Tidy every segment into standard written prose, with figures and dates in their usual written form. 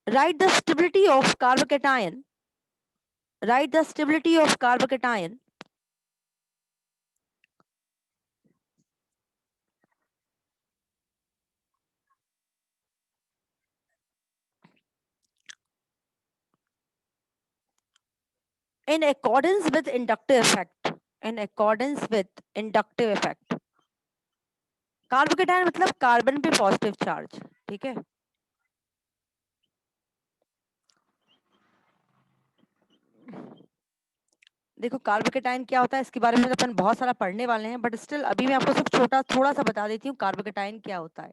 Write the stability of carbocation. Write the stability of carbocation. In accordance with inductive effect. In accordance with inductive effect. Carbocation मतलब carbon पे positive charge, ठीक है। देखो carbocation क्या होता है इसके बारे में अपन बहुत सारा पढ़ने वाले हैं, बट स्टिल अभी मैं आपको सिर्फ थोड़ा सा बता देती हूँ कार्बोकेटायन क्या होता है।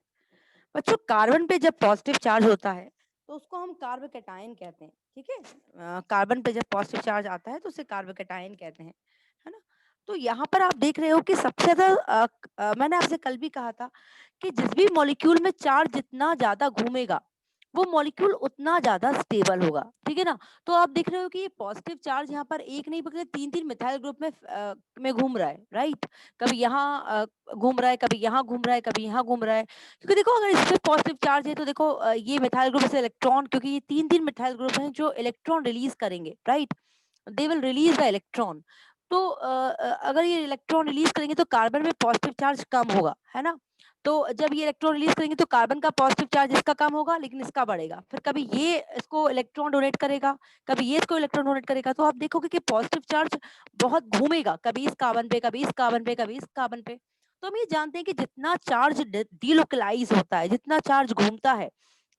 बच्चों कार्बन पे जब पॉजिटिव चार्ज होता है तो उसको हम कार्बोकेटायन कहते हैं, ठीक है। कार्बन पे जब पॉजिटिव चार्ज आता है तो उसे कार्बोकेटायन कहते हैं, है ना। तो यहाँ पर आप देख रहे हो कि सबसे ज्यादा मैंने आपसे कल भी कहा था कि जिस भी मॉलिक्यूल में चार्ज जितना ज्यादा घूमेगा वो मॉलिक्यूल उतना ज्यादा स्टेबल होगा, ठीक है ना। तो आप देख रहे हो कि ये पॉजिटिव चार्ज यहाँ पर एक नहीं बल्कि तीन तीन मिथाइल ग्रुप में घूम रहा है, राइट। कभी यहाँ घूम रहा है, कभी यहाँ घूम रहा है, कभी यहाँ घूम रहा है, क्योंकि देखो अगर इस पे पॉजिटिव चार्ज है तो देखो ये मिथाइल ग्रुप से इलेक्ट्रॉन, क्योंकि ये तीन तीन मिथाइल ग्रुप हैं जो इलेक्ट्रॉन रिलीज करेंगे, right. They will release the electron. तो अगर ये इलेक्ट्रॉन रिलीज करेंगे तो कार्बन में पॉजिटिव चार्ज कम होगा, है ना। तो जब ये इलेक्ट्रॉन रिलीज करेंगे तो कार्बन का पॉजिटिव चार्ज इसका कम होगा लेकिन इसका बढ़ेगा, फिर कभी ये इसको इलेक्ट्रॉन डोनेट करेगा, कभी ये इसको इलेक्ट्रॉन डोनेट करेगा। तो आप देखोगे कि पॉजिटिव चार्ज बहुत घूमेगा, कभी इस कार्बन पे, कभी इस कार्बन पे, कभी इस कार्बन पे। तो हम ये जानते हैं कि जितना चार्ज डीलोकलाइज होता है, जितना चार्ज घूमता है,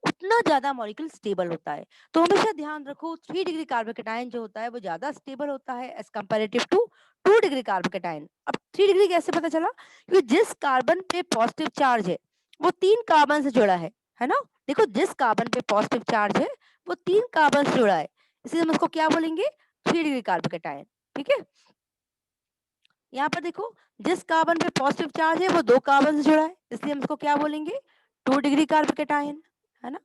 उतना ज्यादा मॉलिक्यूल स्टेबल होता है। तो हमेशा ध्यान रखो 3 डिग्री कार्बोकेटायन जो होता है वो ज्यादा स्टेबल होता है as comparative to 2 degree carbocation. अब 3 डिग्री कैसे पता चला? क्योंकि जिस कार्बन पे पॉजिटिव चार्ज है वो 3 कार्बन से जुड़ा है ना। देखो जिस कार्बन पे पॉजिटिव चार्ज है वो 3 कार्बन से जुड़ा है, इसलिए हम उसको क्या बोलेंगे? 3 डिग्री कार्बोकेटायन, ठीक है। यहाँ पर देखो जिस कार्बन पे पॉजिटिव चार्ज है वो 2 कार्बन से जुड़ा है, इसलिए हम इसको क्या बोलेंगे? 2 डिग्री कार्बोकेटायन, है ना।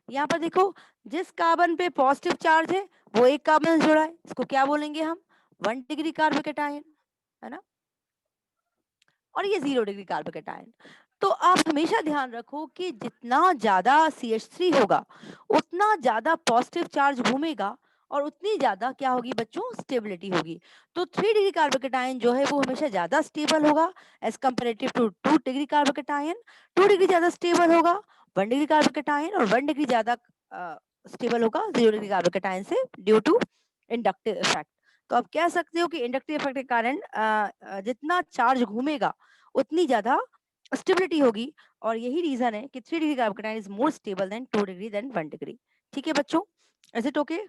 यहाँ पर देखो जिस कार्बन पे पॉजिटिव चार्ज है वो एक कार्बन से जुड़ा है, इसको क्या बोलेंगे हम? 1 डिग्री कार्बोकेटायन, है ना। और ये 0 डिग्री कार्बोकेटायन। तो आप हमेशा ध्यान रखो कि जितना ज्यादा CH3 होगा उतना ज्यादा पॉजिटिव चार्ज घूमेगा और उतनी ज्यादा क्या होगी बच्चों? स्टेबिलिटी होगी। तो 3 डिग्री कार्बोकेटायन जो है वो हमेशा ज्यादा स्टेबल होगा as comparative to 2 degree carbocation. 2 degree ज्यादा स्टेबल होगा 1 डिग्री कार्बोकेटायन, और 1 डिग्री ज्यादा स्टेबल होगा 0 डिग्री कार्बोकेटायन से ड्यू टू इंडक्टिव इफेक्ट। तो आप कह सकते हो कि इंडक्टिव इफेक्ट के कारण जितना चार्ज घूमेगा उतनी ज्यादा स्टेबिलिटी होगी, और यही रीजन है कि 3 degree carbocation is more stable than 2 degree than 1 degree. ठीक है बच्चों, is it okay?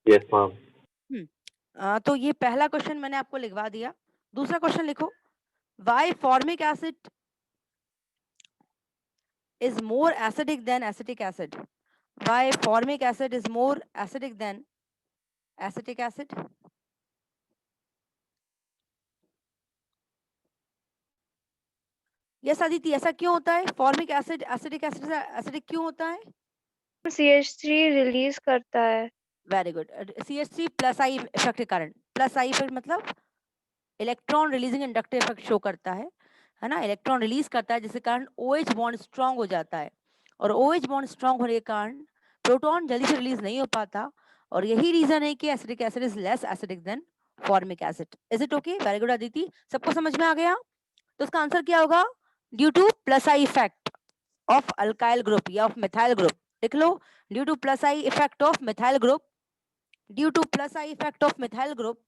Yes, ma'am. तो ये पहला क्वेश्चन मैंने आपको लिखवा दिया। दूसरा क्वेश्चन लिखो, why formic acid is more acidic then acetic acid? Why formic acid is more acidic then acetic acid? Yes Aditi, ऐसा क्यों होता है? फॉर्मिक एसिड एसिडिक एसिड से एसिडिक क्यों होता है? CH3 रिलीज करता है। Very good. CH3 plus I effect के कारण, प्लस आई इफेक्ट मतलब electron releasing inductive effect show करता है ना। इलेक्ट्रॉन रिलीज करता है जिसके कारण OH बॉन्ड स्ट्रांग हो जाता है, और OH बॉन्ड स्ट्रांग होने के कारण प्रोटॉन जल्दी से रिलीज नहीं हो पाता, और यही रीजन है कि acidic acid is less acidic then formic acid. Is it okay? Very good Aditi, सबको समझ में आ गया? तो इसका आंसर क्या होगा? Due to plus I effect of alkyl group या ऑफ मिथाइल ग्रुप। लिख लो, due to plus I effect of methyl group, due to plus I effect of methyl group,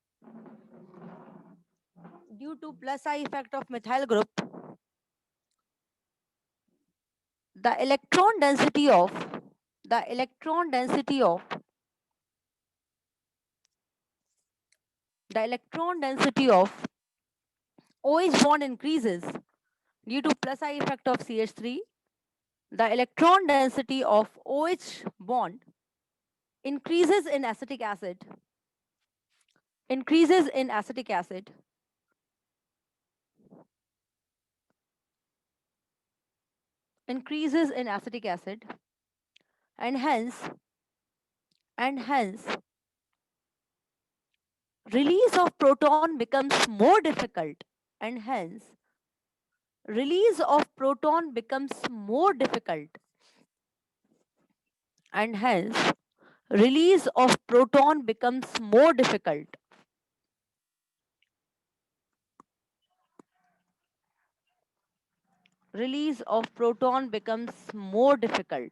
due to plus I effect of methyl group, the electron density of the electron density of the electron density of OH bond increases due to plus I effect of CH3. The electron density of OH bond increases in acetic acid, increases in acetic acid, increases in acetic acid, and hence release of proton becomes more difficult, and hence release of proton becomes more difficult, and hence release of proton becomes more difficult. Release of proton becomes more difficult.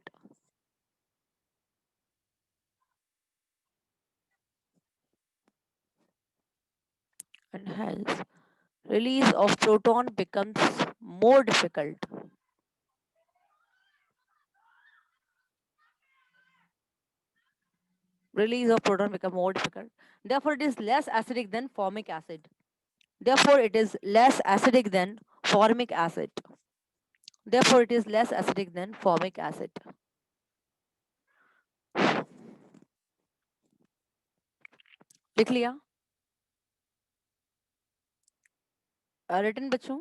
And hence release of proton becomes more difficult. Release of proton become more difficult. Therefore, it is less acidic than formic acid. Therefore, it is less acidic than formic acid. Therefore, it is less acidic than formic acid. लिख लिया? Written बच्चों?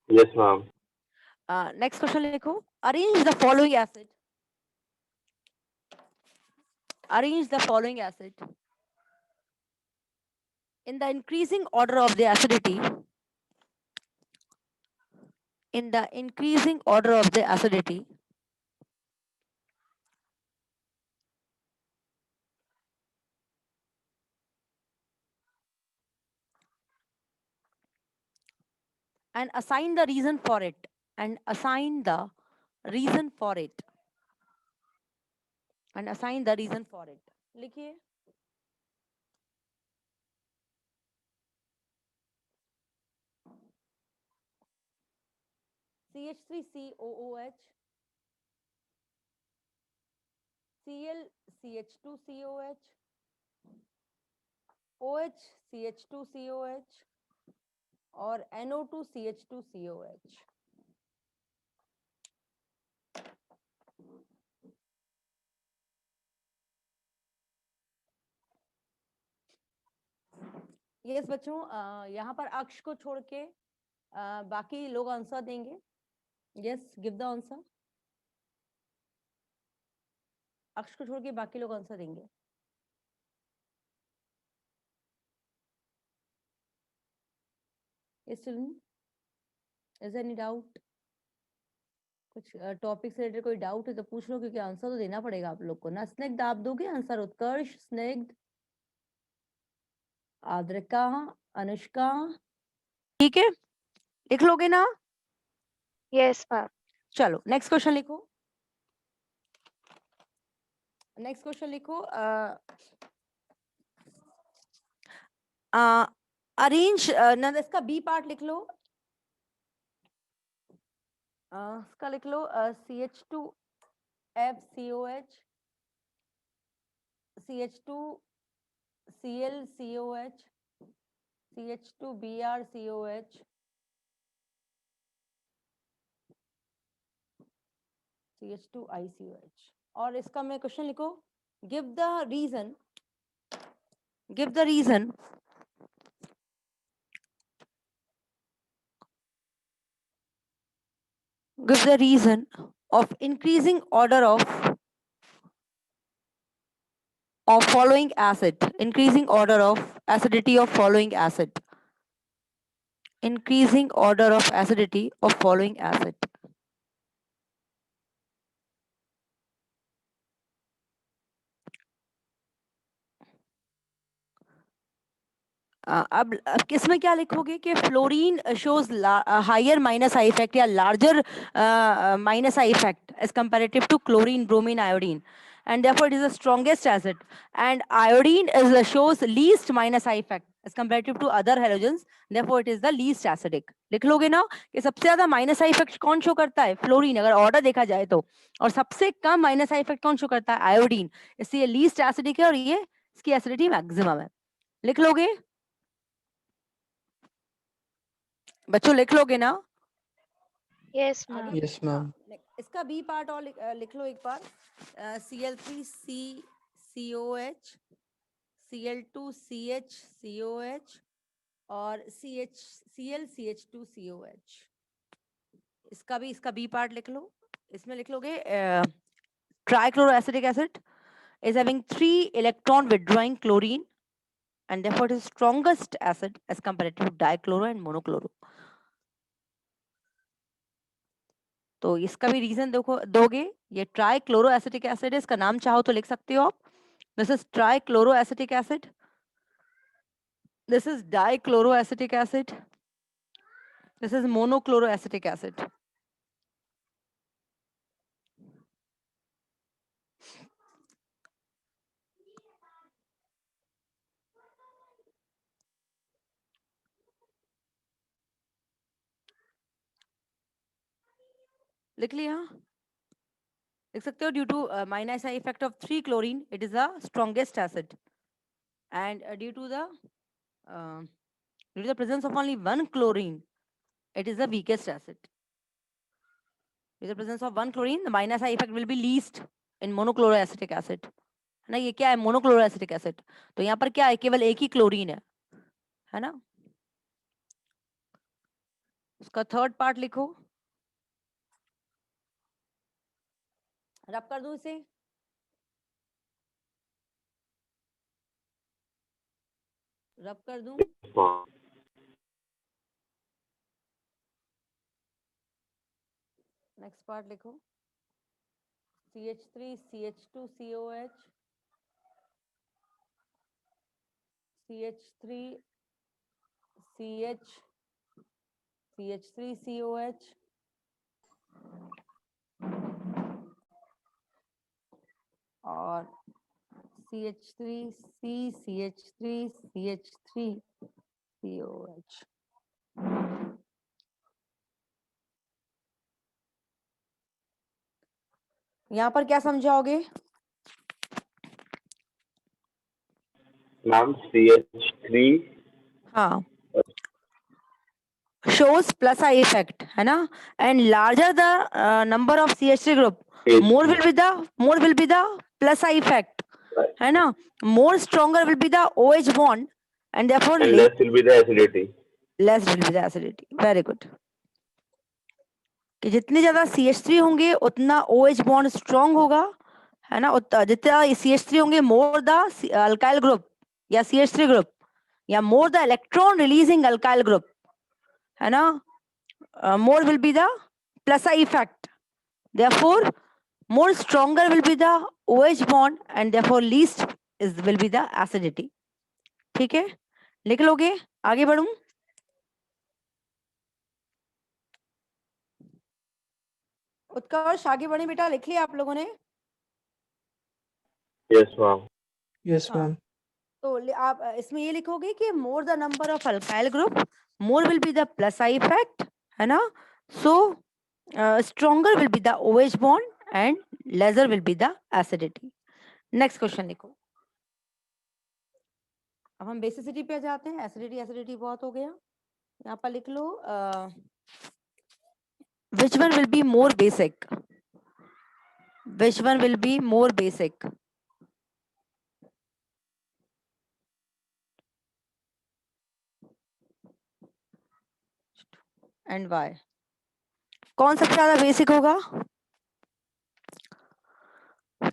Yes, ma'am. Next question लिखो. Arrange the following acid. Arrange the following acid in the increasing order of the acidity. In the increasing order of the acidity. And assign the reason for it. And assign the reason for it. And assign the reason for it. लिखिए. CH3COOH, ClCH2COH, OHCH2COH और NO2CH2COH. Yes बच्चों, यहाँ पर अक्ष को छोड़ के बाकी लोग आंसर देंगे. Yes, give the answer. अक्ष को छोड़ के बाकी लोग आंसर देंगे. Yes, children. Is there any doubt? कुछ टॉपिक से रिलेटेड कोई डाउट है तो पूछ लो, क्योंकि आंसर तो देना पड़ेगा आप लोग को ना. स्निग्ध आप दोगे आंसर? उत्कर्ष, स्निग्ध, आद्रिका, अनुष्का, ठीक है, लिख लोगे ना? Yes, ma'am. चलो नेक्स्ट क्वेश्चन लिखो. नेक्स्ट क्वेश्चन लिखो. अरेंज ना, इसका बी पार्ट लिख लो. इसका लिख लो CH2FCOH, CH2ClCOH, CH2BrCOH, CH2ICOH. और इसका मैं क्वेश्चन लिखो. Give the reason. Give the reason. Give the reason of increasing order of following acid. Increasing order of acidity of following acid. Increasing order of acidity of following acid. अब किसमें क्या लिखोगे कि fluorine shows higher minus I effect या larger minus I effect as comparative to chlorine, bromine, iodine, and therefore it is the strongest acid, and iodine is shows least minus eye effect as comparative to other halogens, therefore it is the least acidic. लिख लोगे ना कि सबसे ज्यादा minus I effect कौन show करता है? Fluorine, अगर ऑर्डर देखा जाए तो. और सबसे कम माइनस आई इफेक्ट कौन शो करता है? आयोडीन. इसलिए लीस्ट एसिडिक है और ये इसकी एसिडिटी मैक्सिमम है. लिख लोगे बच्चों? लिख लोगे ना? Yes, ma'am. Yes, ma'am. इसका बी पार्ट और लिख लो एक बार. Cl3CCOH, Cl2CHCOH और ClCH2COH. इसका बी पार्ट लिख लो. इसमें लिख लोगे trichloroacetic acid is having 3 electron withdrawing chlorine, and therefore it is strongest acid as compared to dichloro and monochloro. तो इसका भी रीजन देखो दोगे। ये ट्राइक्लोरो एसिटिक एसिड है, इसका नाम चाहो तो लिख सकते हो आप। This is trichloro acetic acid, this is dichloro acetic acid, this is monochloro acetic acid. लिख लिया, लिख सकते हो। Due to minus I effect of 3 chlorine it is the strongest acid, and due to the presence of only 1 chlorine it is the weakest acid. With the presence of 1 chlorine the minus I effect will be least in monochloroacetic acid, है ना। ये क्या है, मोनोक्लोरोएसिटिक acid. तो यहाँ पर क्या है, केवल एक ही क्लोरीन है ना। उसका थर्ड पार्ट लिखो, रब कर दूं इसे, रब कर दूं। Yes, ma'am. नेक्स्ट पार्ट लिखो, CH3 CH2 COH, CH3 CH CH3 COH, और CH3 C CH3 CH3 COH। यहाँ पर क्या समझाओगे? Ma'am, CH3 हाँ, shows plus I effect, है ना, and larger the number of CH3 group, is more will be the plus I effect, right. है ना, more stronger will be the OH bond, and therefore And less will be the acidity. less will be the acidity. Very good. कि जितने ज्यादा CH3 होंगे उतना OH bond strong होगा, है ना। जितना CH3 होंगे मोर द अल्काइल ग्रुप या CH3 ग्रुप या more the electron releasing alkyl group, है ना, more will be the plus I effect, therefore more stronger will be the OH bond and therefore least will be the acidity। ठीक है, लिख लोगे? आगे बढ़ूं? उत्कर्ष आगे बढ़े बेटा, लिख लिया आप लोगों ने? Yes, ma'am. Yes, हाँ, ma'am. तो आप इसमें ये लिखोगे कि more the number of alkyl group more will be the plus I effect, है ना। So stronger will be the OH bond and lesser will be the acidity. Next question लिखो। अब हम बेसिसिटी पे जाते हैं, एसिडिटी एसिडिटी बहुत हो गया। यहाँ पर लिख लो which one will be more basic, which one will be more basic, and why? कौन सबसे ज्यादा बेसिक होगा?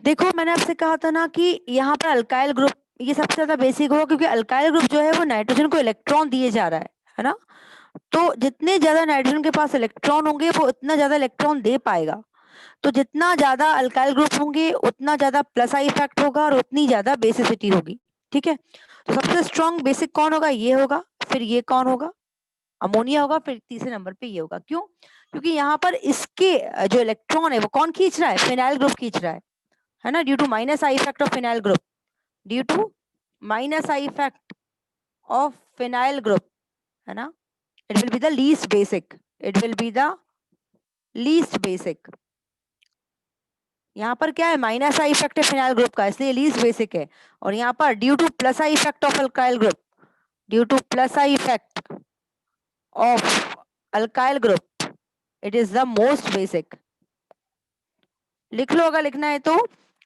देखो मैंने आपसे कहा था ना कि यहाँ पर अल्काइल ग्रुप ये सबसे ज्यादा बेसिक होगा, क्योंकि अल्काइल ग्रुप जो है वो नाइट्रोजन को इलेक्ट्रॉन दिए जा रहा है ना। तो जितने ज्यादा नाइट्रोजन के पास इलेक्ट्रॉन होंगे वो उतना ज्यादा इलेक्ट्रॉन दे पाएगा। तो जितना ज्यादा अल्काइल ग्रुप होंगे उतना ज्यादा प्लस आई इफेक्ट होगा और उतनी ज्यादा बेसिसिटी होगी। ठीक है, तो सबसे स्ट्रॉन्ग बेसिक कौन होगा? ये होगा। फिर ये कौन होगा? अमोनिया होगा। फिर तीसरे नंबर पे ये होगा। क्यों? क्योंकि यहाँ पर इसके जो इलेक्ट्रॉन है वो कौन खींच रहा है? फिनाइल ग्रुप खींच रहा है ना, due to minus I effect of phenyl group, due to minus I effect of phenyl group, है ना। It will be the least basic, it will be the least basic. यहाँ पर क्या है? माइनस आई इफेक्ट है phenyl group का, इसलिए least basic है। और यहाँ पर due to plus I effect of alkyl group, due to plus I effect of alkyl group it is the most basic. लिख लो अगर लिखना है तो।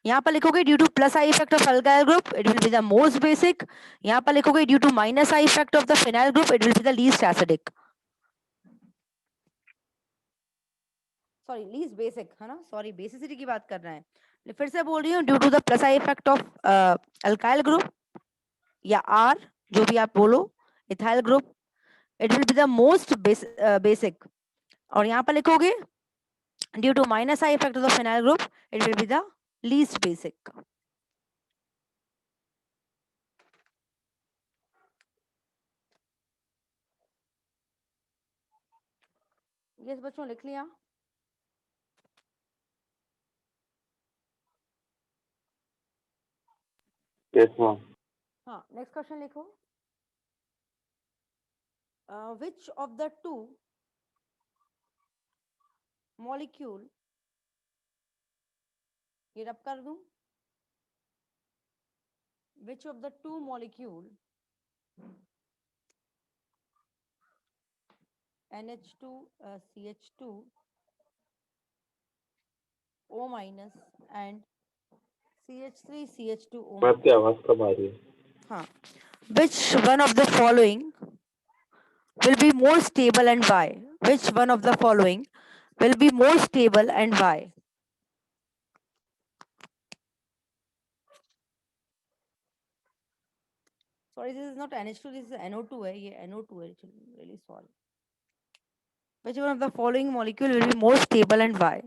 यहाँ पर लिखोगे due to plus I effect of alkyl group it will be the most basic. यहाँ पर लिखोगे due to minus I effect of the phenyl group it will be the least acidic. Sorry least basic, है ना, sorry basicity की बात कर रहे हैं। फिर से बोल रही हूँ, due to the plus I effect of alkyl group या आर, जो भी आप बोलो, ethyl group it will be the most basic. और यहाँ पर लिखोगे Due to minus I effect of the phenyl group, it will be the least basic. Yes बच्चों लिख लिया? Yes, ma'am. हाँ, next question लिखो. Which of the two molecule, ये रब कर दूं? Which of the two molecule NH2 CH2 O minus and CH3 CH2 O मैं आपकी आवाज कब आ रही है? हाँ. Which one of the following will be more stable and why? Which one of the following will be more stable and why? Sorry, this is not NH2, this is NO2 है, ये NO2 है, really sorry. Which one of the following molecule will be more stable and why?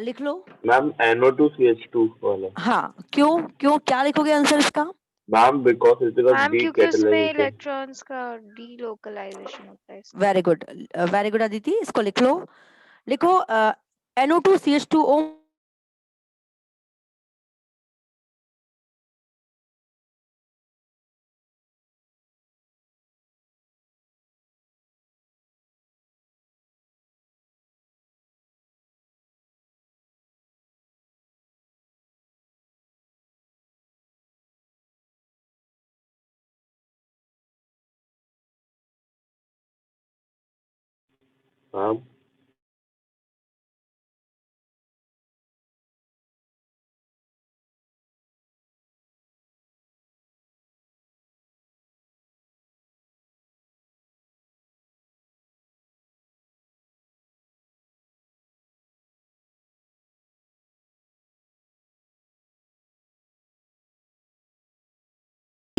लिख लो. Ma'am NO2CH2 वाला. हाँ, क्यों क्या लिखोगे answer इसका? Ma'am because it is a ma'am क्योंकि उसमें डीकैटालाइजेशन. इलेक्ट्रॉन्स का डीलोकलाइजेशन होता है इसमें। वेरी गुड अदिति, इसको लिख लो. लिखो NO2CH2O ma'am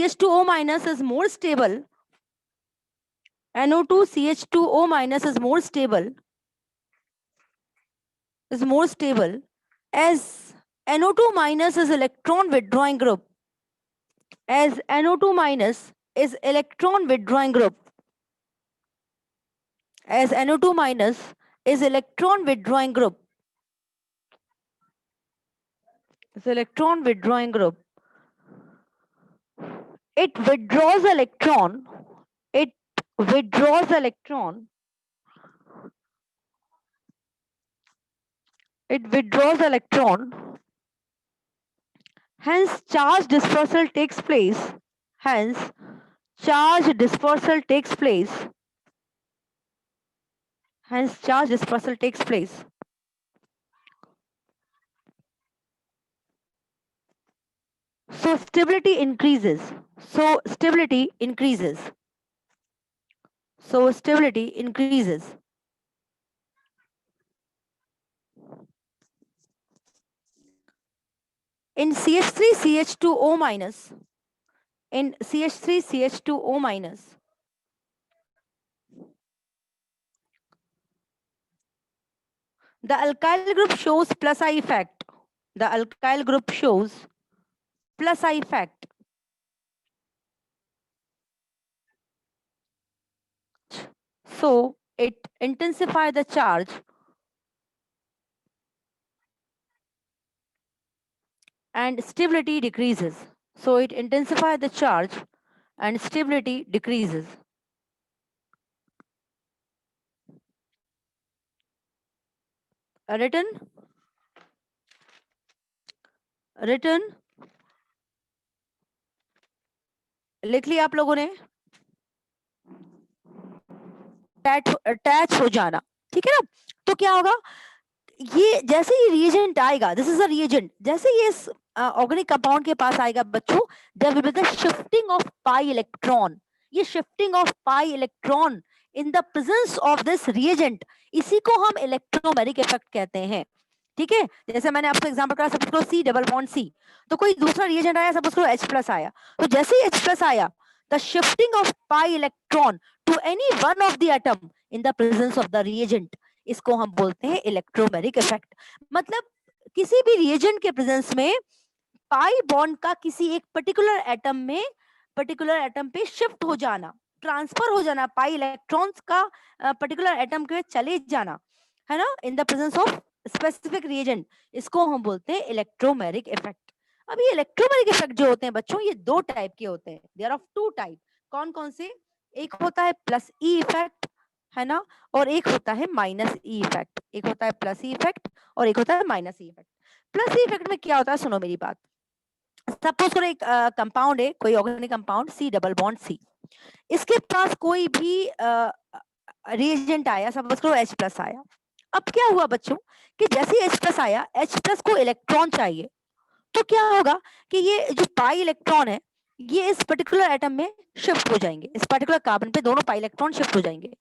CH2O minus is more stable. NO2CH2O minus is more stable. As NO2 minus is electron withdrawing group. As NO2 minus is electron withdrawing group. As NO2 minus is electron withdrawing group. It's electron withdrawing group. It withdraws electron. It withdraws electron. It withdraws electron. Hence, charge dispersal takes place. Hence, charge dispersal takes place. Hence, charge dispersal takes place. So, stability increases. So, stability increases. So, stability increases. In CH3CH2O minus, in CH3CH2O minus, the alkyl group shows plus I effect. The alkyl group shows plus I effect. So, it intensifies the charge and stability decreases. So, it intensifies the charge and stability decreases. Written लिख लिया आप लोगों ने? Attach हो जाना, ठीक है ना? तो क्या होगा, ये जैसे ही रिएजेंट आएगा, दिस इज अ रिएजेंट, जैसे ये ऑर्गेनिक कंपाउंड के पास आएगा बच्चों, there will be the shifting of pi electron. ये shifting of pi electron in the presence of this reagent, इसी को हम इलेक्ट्रोमैग्नेटिक इफेक्ट कहते हैं, ठीक है, जैसे मैंने आपको एग्जांपल करा, सपोज करो C डबल बॉन्ड C, तो कोई दूसरा रिएजेंट आया, सपोज करो H प्लस आया, तो जैसे ही H प्लस आया, the shifting of pi electron to any one of the atom in the presence of the reagent, इसको हम बोलते हैं इलेक्ट्रोमेरिक इफेक्ट। मतलब किसी भी रिएजेंट के प्रेजेंस में पाई बॉन्ड का किसी एक पर्टिकुलर एटम पे शिफ्ट हो जाना, ट्रांसफर हो जाना, पाई इलेक्ट्रॉन्स का पर्टिकुलर एटम के चले जाना, है ना, इन the presence of specific reagent, इसको हम बोलते हैं इलेक्ट्रोमेरिक इफेक्ट। अब ये इलेक्ट्रोमेरिक इफेक्ट जो होते हैं बच्चों, ये दो टाइप के होते हैं, देयर ऑफ टू टाइप। कौन कौन से? एक होता है प्लस ई इफेक्ट, है ना, और एक होता है माइनस ई इफेक्ट। एक होता है प्लस ई इफेक्ट और एक होता है minus E effect. Plus E effect में क्या होता है, सुनो मेरी बात। सपोज करो एक कंपाउंड है, कोई organic compound C double bond C, इसके पास कोई भी रिएजेंट आया, सपोज करो H प्लस आया। अब क्या हुआ बच्चों कि जैसे H प्लस आया, H प्लस को इलेक्ट्रॉन चाहिए, तो क्या होगा कि ये जो पाई इलेक्ट्रॉन है, ये इस पर्टिकुलर एटम में शिफ्ट हो जाएंगे, इस पर्टिकुलर कार्बन पे दोनों पाई इलेक्ट्रॉन शिफ्ट हो जाएंगे।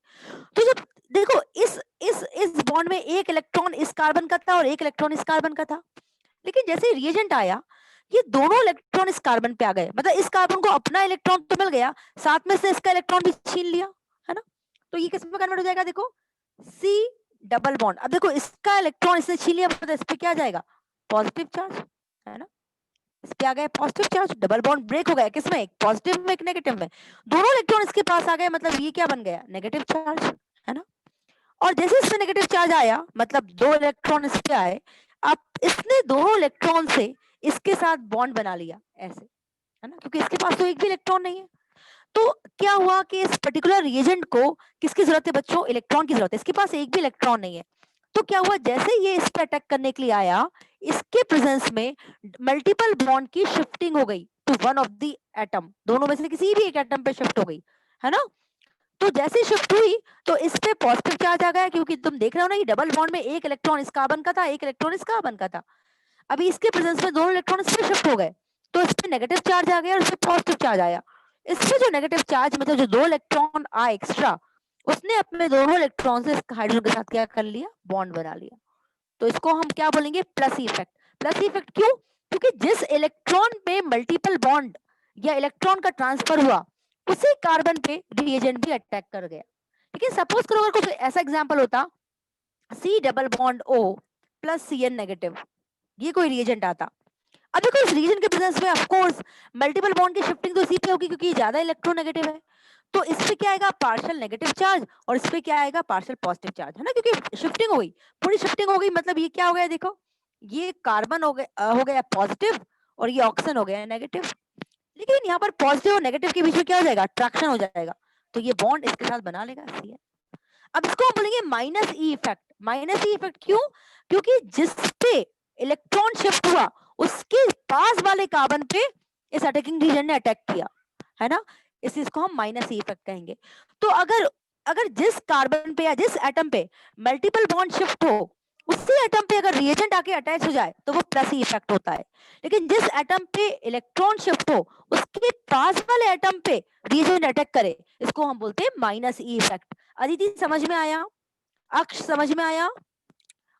तो जब देखो इस बॉन्ड में एक इलेक्ट्रॉन इस कार्बन का था और एक इलेक्ट्रॉन इस कार्बन का था, लेकिन जैसे रिएजेंट आया, ये दोनों इलेक्ट्रॉन इस कार्बन पे आ गए, मतलब इस कार्बन को अपना इलेक्ट्रॉन तो मिल गया, साथ में से इसका इलेक्ट्रॉन भी छीन लिया, है ना, तो ये किस में कन्वर्ट हो जाएगा, देखो C डबल बॉन्ड। अब देखो इसका इलेक्ट्रॉन इसने छीन लिया, मतलब इस पे क्या जाएगा, पॉजिटिव चार्ज, है ना, इस पे आ गया positive charge, double bond break हो गया, किसमें, एक पॉजिटिव में एक नेगेटिव में, दोनों इलेक्ट्रॉन इसके पास आ गए, मतलब ये क्या बन गया, नेगेटिव चार्ज, है ना। और जैसे इसमें नेगेटिव चार्ज आया, मतलब दो इलेक्ट्रॉन इस पे आए, अब इसने दोनों इलेक्ट्रॉन से इसके साथ बॉन्ड बना लिया ऐसे, है ना, क्योंकि इसके पास तो एक भी इलेक्ट्रॉन नहीं है। तो क्या हुआ कि इस पर्टिकुलर रिएजेंट को किसकी जरूरत है बच्चों, इलेक्ट्रॉन की जरूरत है, इसके पास एक भी इलेक्ट्रॉन नहीं है। तो क्या हुआ, जैसे ये इस पे अटैक करने के लिए आया, इसके प्रेजेंस में मल्टीपल बॉन्ड की शिफ्टिंग हो गई to one of the atom, दोनों में से किसी भी एक एटम पे शिफ्ट हो गई, है ना। तो जैसे शिफ्ट हुई तो इस पे पॉजिटिव चार्ज आ गया, क्योंकि तुम देख रहे हो ना, ये डबल बॉन्ड में एक इलेक्ट्रॉन इस कार्बन का था, एक इलेक्ट्रॉन इस कार्बन का था। अभी इसके प्रेजेंस में दोनों इलेक्ट्रॉन इस पे शिफ्ट हो गए, तो इस पे नेगेटिव चार्ज आ गया और इस पे पॉजिटिव चार्ज आया। इसमें जो नेगेटिव चार्ज, मतलब जो दो इलेक्ट्रॉन आए एक्स्ट्रा, उसने अपने दोनों इलेक्ट्रॉन से हाइड्रोजन के साथ क्या कर लिया, बॉन्ड बना लिया। तो इसको हम क्या बोलेंगे, प्लस इफेक्ट। प्लस इफेक्ट क्यों, क्योंकि जिस इलेक्ट्रॉन पे मल्टीपल बॉन्ड या इलेक्ट्रॉन का ट्रांसफर हुआ, उसी कार्बन पे रिएजेंट भी अटैक कर गया। लेकिन सपोज करो अगर कुछ ऐसा एग्जांपल होता, C double bond O plus Cn negative, ये कोई रिएजेंट आता। अब देखो इस रिएजेंट के प्रेजेंस में ऑफ कोर्स मल्टीपल बॉन्ड की शिफ्टिंग तो इसी पे होगी, क्योंकि ये ज्यादा इलेक्ट्रोनेगेटिव है। तो इस पे क्या आएगा, पार्शियल नेगेटिव चार्ज, और इस पे क्या आएगा, पार्शियल पॉजिटिव चार्ज, है ना, क्योंकि शिफ्टिंग हो गई, पूरी शिफ्टिंग हो गई। मतलब ये क्या हो गया, देखो ये कार्बन हो गया पॉजिटिव और ये ऑक्सीजन हो गया नेगेटिव। लेकिन यहाँ पर पॉजिटिव और नेगेटिव के बीच में क्या हो जाएगा, अट्रैक्शन हो जाएगा, तो ये बॉन्ड इसके साथ बना लेगा Cn। अब इसको हम बोलेंगे minus E effect. Minus E effect क्यों, क्योंकि जिस पे इलेक्ट्रॉन शिफ्ट हुआ, उसके पास वाले कार्बन पे इस अटैकिंग रीजन ने अटैक किया, है ना, इस चीज को हम माइनस ई इफेक्ट कहेंगे। तो अगर जिस कार्बन पे या जिस एटम पे मल्टीपल बॉन्ड शिफ्ट हो, उसी एटम पे अगर रिएजेंट आके अटैच हो जाए तो वो प्लस ई इफेक्ट होता है। लेकिन जिस एटम पे इलेक्ट्रॉन शिफ्ट हो, उसके पास वाले एटम पे रिएजेंट अटैक करे, इसको हम बोलते हैं माइनस ई इफेक्ट। अदिति समझ में आया, अक्ष समझ में आया,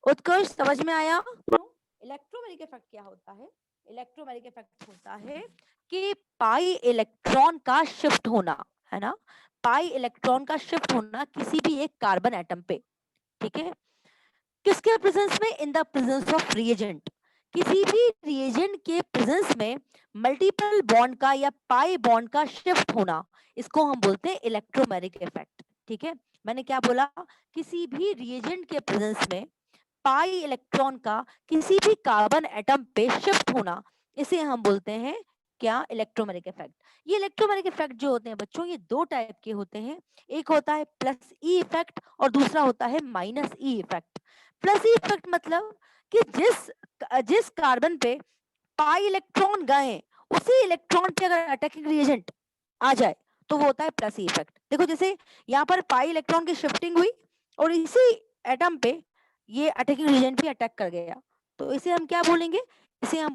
उत्कर्ष समझ में आया। इलेक्ट्रोमैग्नेटिक इफेक्ट क्या होता है, इलेक्ट्रोमैग्नेटिक इफेक्ट होता है कि पाई इलेक्ट्रॉन का शिफ्ट होना, है ना, पाई इलेक्ट्रॉन का शिफ्ट होना किसी भी एक कार्बन एटम पे, ठीक है, किसके प्रेजेंस में, इन द प्रेजेंस ऑफ रिएजेंट। किसी भी रिएजेंट के प्रेजेंस में मल्टीपल बॉन्ड का या पाई बॉन्ड का शिफ्ट होना, इसको हम बोलते हैं इलेक्ट्रोमैग्नेटिक इफेक्ट। ठीक है, मैंने क्या बोला, किसी भी रिएजेंट के प्रेजेंस में पाई इलेक्ट्रॉन का किसी भी कार्बन एटम पे शिफ्ट होना, इसे हम बोलते हैं क्या, इलेक्ट्रोमैग्नेटिक इफेक्ट। ये इलेक्ट्रोमैग्नेटिक इफेक्ट जो होते हैं बच्चों, ये दो टाइप के होते हैं, एक होता है प्लस ई इफेक्ट और दूसरा होता है minus E effect. Plus E effect मतलब कि जिस कार्बन पे पाई इलेक्ट्रॉन गए, उसी इलेक्ट्रॉन पे अगर अटैकिंग रिएजेंट आ जाए तो वो होता है प्लस ई इफेक्ट। देखो जैसे यहाँ पर पाई इलेक्ट्रॉन की शिफ्टिंग हुई और इसी एटम पे ये अटैकिंग रिएजेंट भी अटैक कर गया, तो इसे हम क्या बोलेंगे, इसे हम